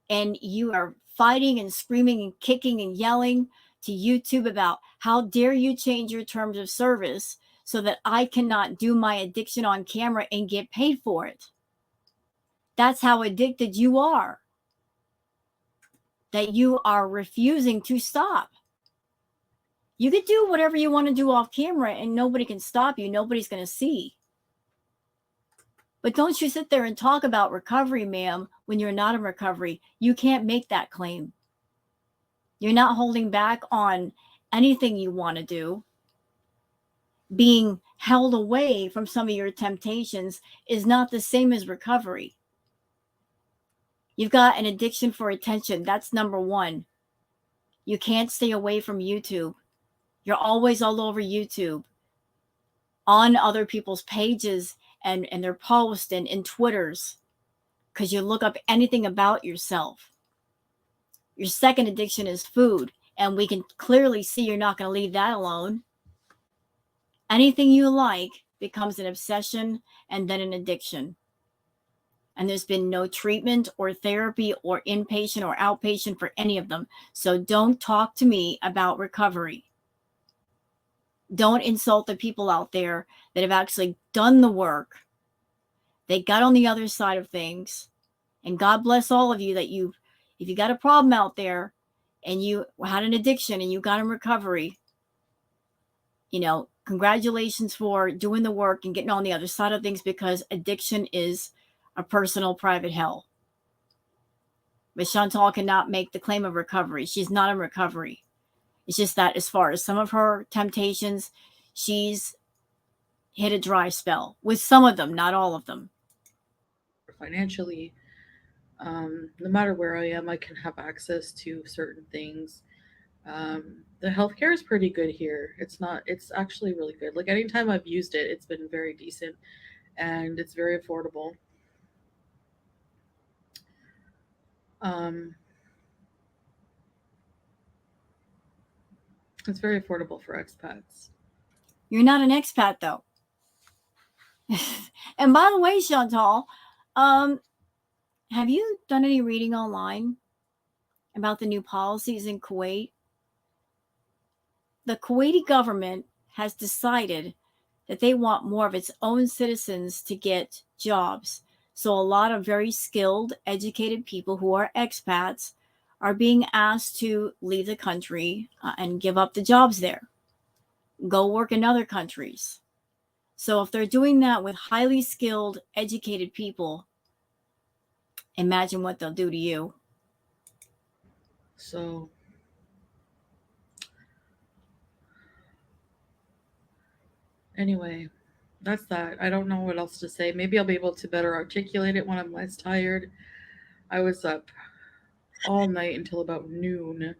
and you are fighting and screaming and kicking and yelling to YouTube about how dare you change your terms of service so that I cannot do my addiction on camera and get paid for it. That's how addicted you are. That you are refusing to stop. You could do whatever you want to do off camera and nobody can stop you. Nobody's going to see. But don't you sit there and talk about recovery, ma'am, when you're not in recovery. You can't make that claim. You're not holding back on anything you want to do. Being held away from some of your temptations is not the same as recovery. You've got an addiction for attention. That's number one. You can't stay away from YouTube. You're always all over YouTube, on other people's pages and their posts and in Twitters, because you look up anything about yourself. Your second addiction is food, and we can clearly see you're not going to leave that alone. Anything you like becomes an obsession and then an addiction. And there's been no treatment or therapy or inpatient or outpatient for any of them. So don't talk to me about recovery. Don't insult the people out there that have actually done the work. They got on the other side of things. And God bless all of you that if you got a problem out there and you had an addiction and you got in recovery, congratulations for doing the work and getting on the other side of things, because addiction is a personal private hell. But Chantal cannot make the claim of recovery. She's not in recovery. It's just that as far as some of her temptations, she's hit a dry spell with some of them, not all of them. Financially, no matter where I am, I can have access to certain things. The healthcare is pretty good here. It's actually really good. Like anytime I've used it, it's been very decent and it's very affordable. Um, it's very affordable for expats. You're not an expat, though. And by the way, Chantal, um, have you done any reading online about the new policies in Kuwait? The Kuwaiti government has decided that they want more of its own citizens to get jobs. So a lot of very skilled, educated people who are expats are being asked to leave the country and give up the jobs there, go work in other countries. So if they're doing that with highly skilled, educated people, imagine what they'll do to you. So anyway, that's that. I don't know what else to say. Maybe I'll be able to better articulate it when I'm less tired. I was up all night until about noon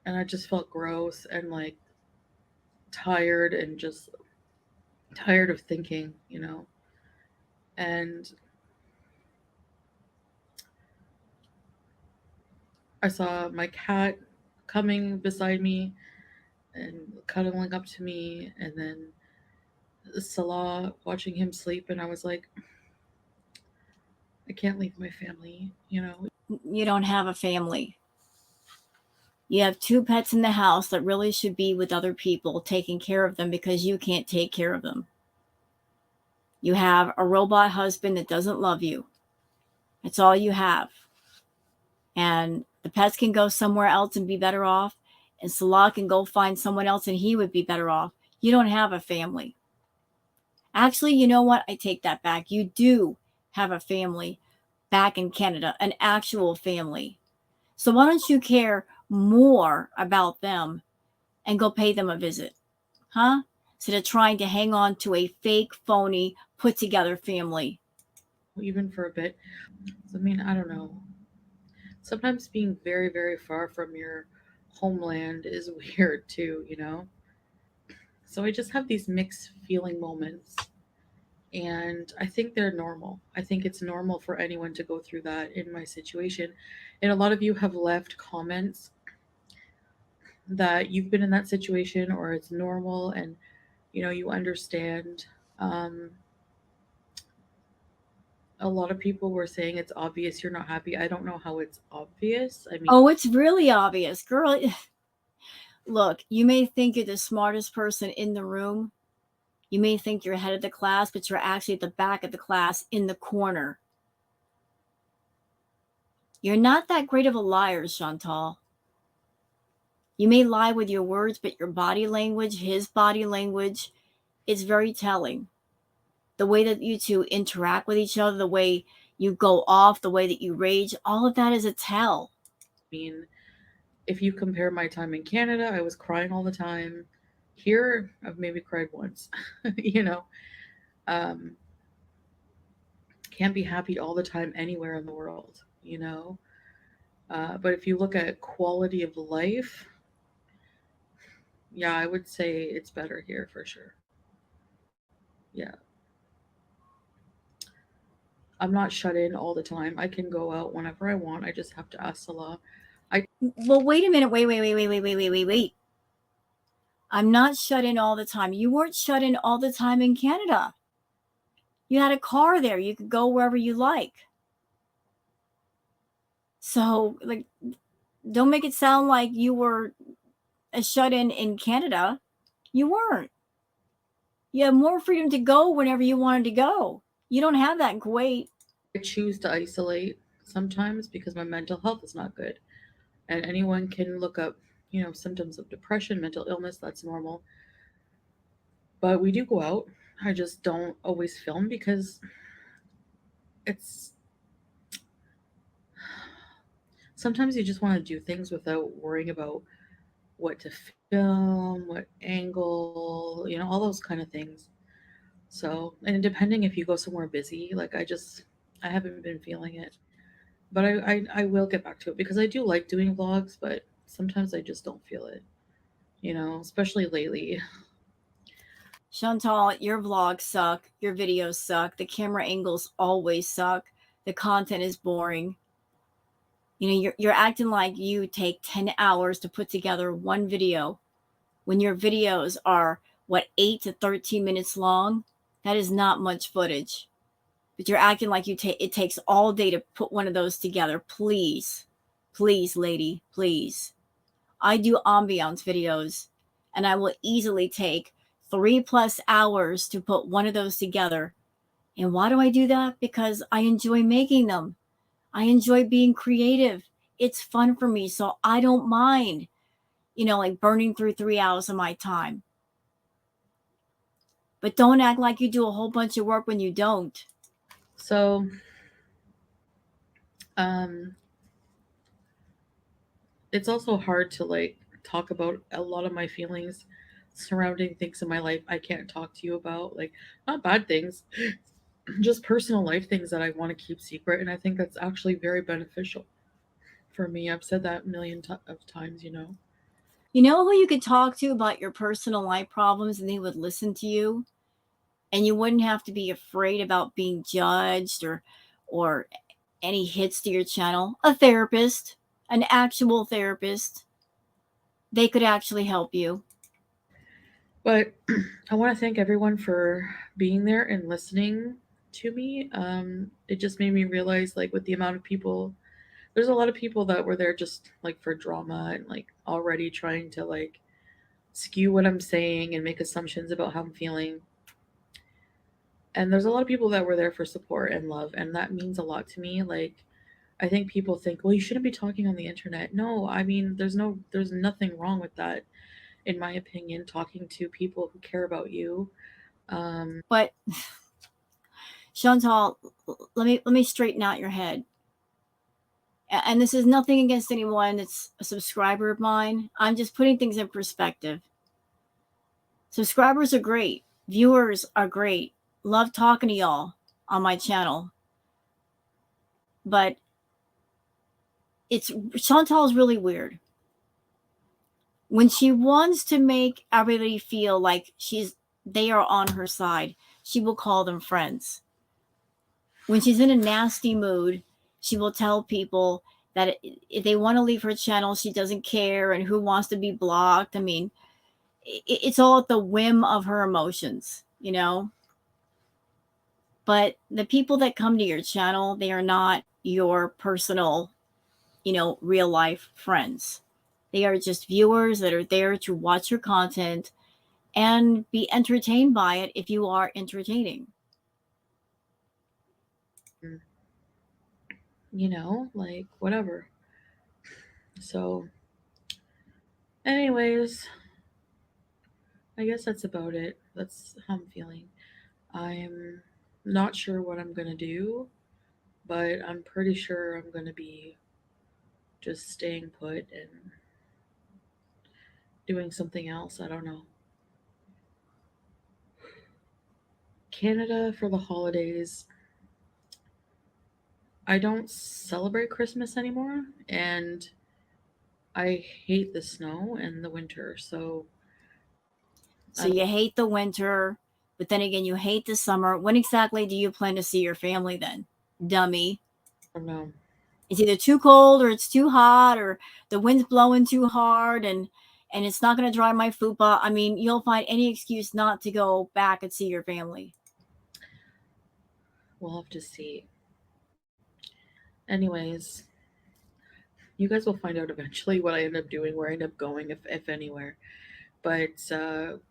and I just felt gross and like tired and just tired of thinking, And I saw my cat coming beside me and cuddling up to me, and then Salah watching him sleep, and I was like, I can't leave my family. You don't have a family. You have two pets in the house that really should be with other people taking care of them because you can't take care of them. You have a robot husband that doesn't love you. That's all you have. And the pets can go somewhere else and be better off. And Salah can go find someone else and he would be better off. You don't have a family. Actually, you know what? I take that back. You do have a family back in Canada, an actual family. So why don't you care more about them and go pay them a visit? Huh? Instead of trying to hang on to a fake, phony, put together family. Even for a bit. I mean, I don't know. Sometimes being very, very far from your homeland is weird too. So I just have these mixed feeling moments. And I think they're normal. I think it's normal for anyone to go through that in my situation. And a lot of you have left comments that you've been in that situation or it's normal and you understand. Um, a lot of people were saying it's obvious you're not happy. I don't know how it's obvious. I mean, Oh, it's really obvious. Girl, look, you may think you're the smartest person in the room. You may think you're ahead of the class, but you're actually at the back of the class in the corner. You're not that great of a liar, Chantal. You may lie with your words, but your body language, his body language, is very telling. The way that you two interact with each other, the way you go off, the way that you rage, all of that is a tell. mean, if you compare my time in Canada, I was crying all the time. Here, I've maybe cried once. you know, um, can't be happy all the time anywhere in the world. But if you look at quality of life, yeah, I would say it's better here for sure. Yeah. I'm not shut in all the time. I can go out whenever I want. I just have to ask Allah. I Well, wait a minute. Wait. I'm not shut in all the time. You weren't shut in all the time in Canada. You had a car there. You could go wherever you like. So, like, don't make it sound like you were a shut in Canada. You weren't. You have more freedom to go whenever you wanted to go. You don't have that in Kuwait. choose to isolate sometimes because my mental health is not good. And anyone can look up, symptoms of depression, mental illness, that's normal. But we do go out. I just don't always film because it's sometimes you just want to do things without worrying about what to film, what angle, all those kind of things. So, and depending if you go somewhere busy, like I haven't been feeling it. But I will get back to it because I do like doing vlogs, but sometimes I just don't feel it, especially lately. Chantal, your vlogs suck. Your videos suck. The camera angles always suck. The content is boring. You're acting like you take 10 hours to put together one video when your videos are, what, 8 to 13 minutes long? That is not much footage. But you're acting like it takes all day to put one of those together. Please. Please, lady, please. I do ambiance videos and I will easily take 3+ hours to put one of those together. And why do I do that? Because I enjoy making them. I enjoy being creative. It's fun for me. So I don't mind, like burning through 3 hours of my time. But don't act like you do a whole bunch of work when you don't. So, um, it's also hard to like talk about a lot of my feelings surrounding things in my life I can't talk to you about, like not bad things, just personal life things that I want to keep secret, and I think that's actually very beneficial for me. I've said that a million of times. You know who you could talk to about your personal life problems and they would listen to you? And you wouldn't have to be afraid about being judged or any hits to your channel. A therapist, an actual therapist, they could actually help you. But I want to thank everyone for being there and listening to me. It just made me realize, like, with the amount of people, there's a lot of people that were there just like for drama and like already trying to like skew what I'm saying and make assumptions about how I'm feeling. And there's a lot of people that were there for support and love, and that means a lot to me. Like, I think people think, well, you shouldn't be talking on the internet. No, I mean, there's nothing wrong with that, in my opinion. Talking to people who care about you. But Chantal, let me straighten out your head. And this is nothing against anyone that's a subscriber of mine. I'm just putting things in perspective. Subscribers are great. Viewers are great. Love talking to y'all on my channel. But it's Chantal's really weird. When she wants to make everybody feel like they are on her side, she will call them friends. When she's in a nasty mood, she will tell people that if they want to leave her channel, she doesn't care and who wants to be blocked. I mean, it's all at the whim of her emotions, you know? But the people that come to your channel, they are not your personal, real life friends. They are just viewers that are there to watch your content and be entertained by it if you are entertaining. Like whatever. So, anyways, I guess that's about it. That's how I'm feeling. I'm not sure what I'm gonna do, but I'm pretty sure I'm gonna be just staying put and doing something else. I don't know. Canada for the holidays. I don't celebrate Christmas anymore, and I hate the snow and the winter. So So you hate the winter, but then again, you hate the summer. When exactly do you plan to see your family then? Dummy. I don't know. It's either too cold or it's too hot or the wind's blowing too hard and it's not going to dry my fupa. I mean, you'll find any excuse not to go back and see your family. We'll have to see. Anyways, you guys will find out eventually what I end up doing, where I end up going, if anywhere. But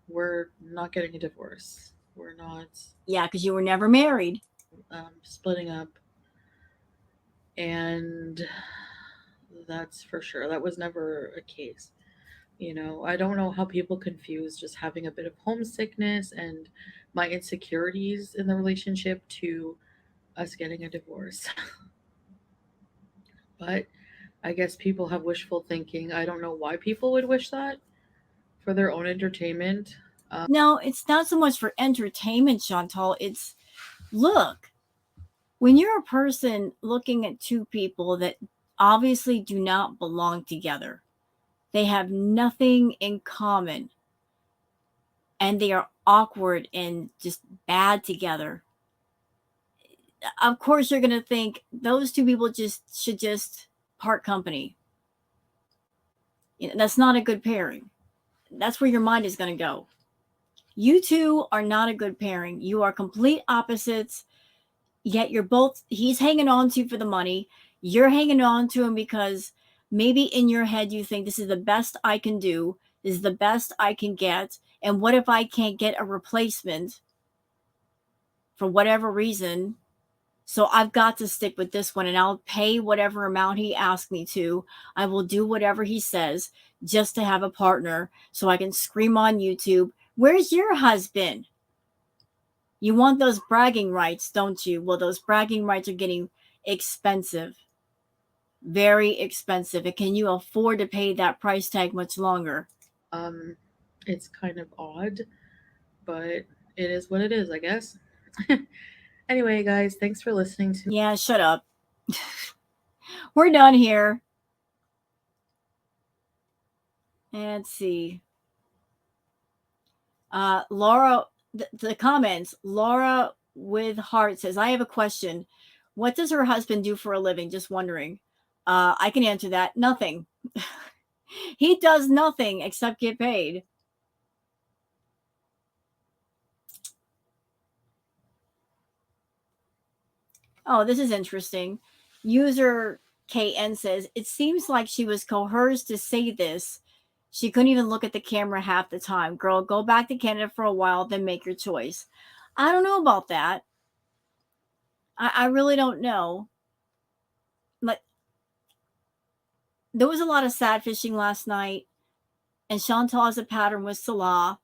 we're not getting a divorce. We're not Yeah, because you were never married. splitting up, and that's for sure. That was never a case. I don't know how people confuse just having a bit of homesickness and my insecurities in the relationship to us getting a divorce. But I guess people have wishful thinking. I don't know why people would wish that for their own entertainment. No, it's not so much for entertainment, Chantal. It's look, when you're a person looking at two people that obviously do not belong together, they have nothing in common, and they are awkward and just bad together. Of course, you're going to think those two people should just part company. That's not a good pairing. That's where your mind is going to go. You two are not a good pairing. You are complete opposites, yet you're both, he's hanging on to you for the money. You're hanging on to him because maybe in your head you think this is the best I can do, this is the best I can get. And what if I can't get a replacement for whatever reason? So I've got to stick with this one and I'll pay whatever amount he asks me to. I will do whatever he says just to have a partner so I can scream on YouTube, "Where's your husband?" You want those bragging rights, don't you? Well, those bragging rights are getting expensive, very expensive. And can you afford to pay that price tag much longer? Um, it's kind of odd, but it is what it is, I guess. Anyway, guys, thanks for listening to me. Yeah, shut up. We're done here. Let's see. Laura, the comments. Laura with heart says, I have a question. What does her husband do for a living? Just wondering. I can answer that. Nothing. He does nothing except get paid. Oh, this is interesting. User KN says, it seems like she was coerced to say this. She couldn't even look at the camera half the time. Girl, go back to Canada for a while, then make your choice. I don't know about that. I really don't know. But there was a lot of sad fishing last night, and Chantal has a pattern with Salah,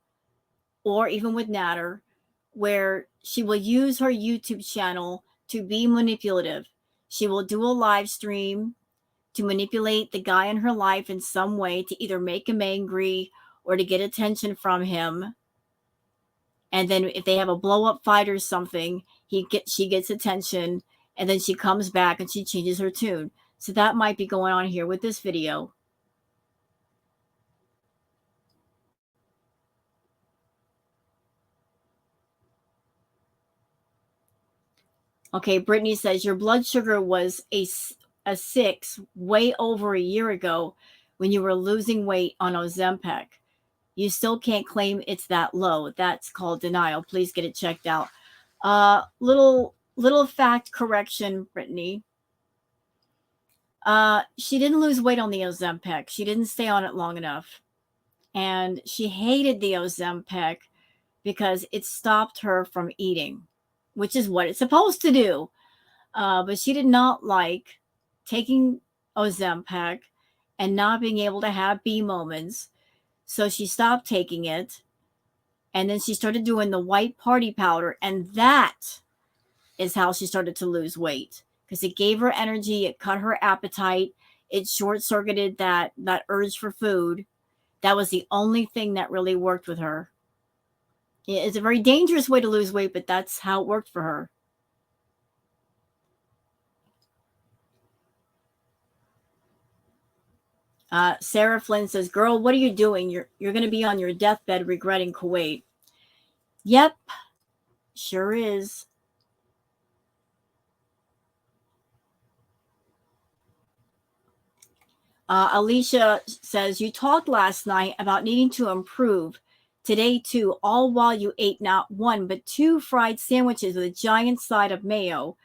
or even with Natter, where she will use her YouTube channel to be manipulative. She will do a live stream to manipulate the guy in her life in some way to either make him angry or to get attention from him. And then if they have a blow up fight or something, she gets attention, and then she comes back and she changes her tune. So that might be going on here with this video. Okay, Brittany says your blood sugar was a 6 way over a year ago when you were losing weight on Ozempic. You still can't claim it's that low. That's called denial. Please get it checked out. Little fact correction, Brittany. She didn't lose weight on the Ozempic. She didn't stay on it long enough. And she hated the Ozempic because it stopped her from eating, which is what it's supposed to do. But she did not like taking Ozempic and not being able to have bee moments. So she stopped taking it. And then she started doing the white party powder. And that is how she started to lose weight, because it gave her energy. It cut her appetite. It short circuited that urge for food. That was the only thing that really worked with her. It's a very dangerous way to lose weight, but that's how it worked for her. Sarah Flynn says, girl, what are you doing? You're going to be on your deathbed regretting Kuwait. Yep, sure is. Alicia says, you talked last night about needing to improve. Today, too, all while you ate not one, but 2 fried sandwiches with a giant side of mayo,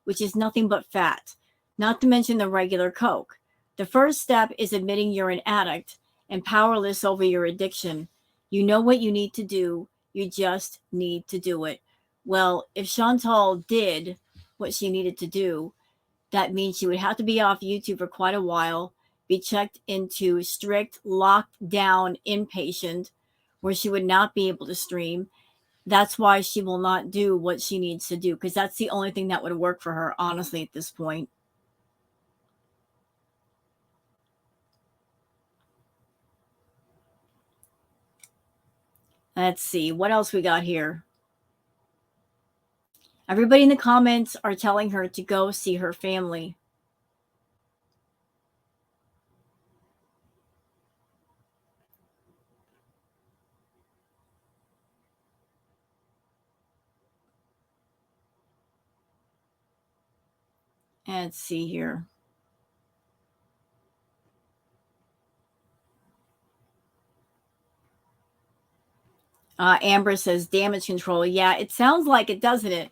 which is nothing but fat, not to mention the regular Coke. The first step is admitting you're an addict and powerless over your addiction. You know what you need to do. You just need to do it. Well, if Chantal did what she needed to do, that means she would have to be off YouTube for quite a while, be checked into strict lockdown inpatient, where she would not be able to stream. That's why she will not do what she needs to do, because that's the only thing that would work for her, honestly, at this point. Let's see. What else we got here? Everybody in the comments are telling her to go see her family. Let's see here. Amber says damage control. Yeah, it sounds like it, doesn't it?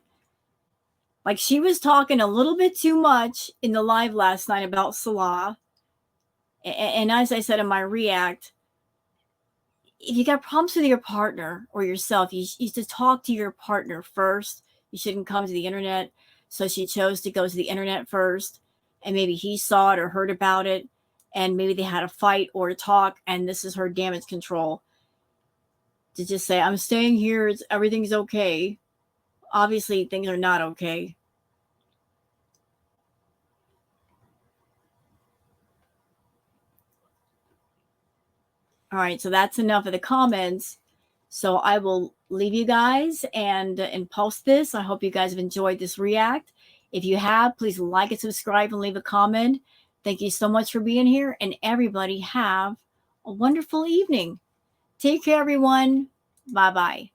Like she was talking a little bit too much in the live last night about Salah. And as I said in my react, if you got problems with your partner or yourself, you should talk to your partner first. You shouldn't come to the internet. So she chose to go to the internet first, and maybe he saw it or heard about it, and maybe they had a fight or a talk, and this is her damage control. To just say, I'm staying here, everything's okay. Obviously, things are not okay. All right, so that's enough of the comments. So I will leave you guys and post this. I hope you guys have enjoyed this react. If you have, please like and subscribe and leave a comment. Thank you so much for being here, and everybody have a wonderful evening. Take care, everyone. Bye bye.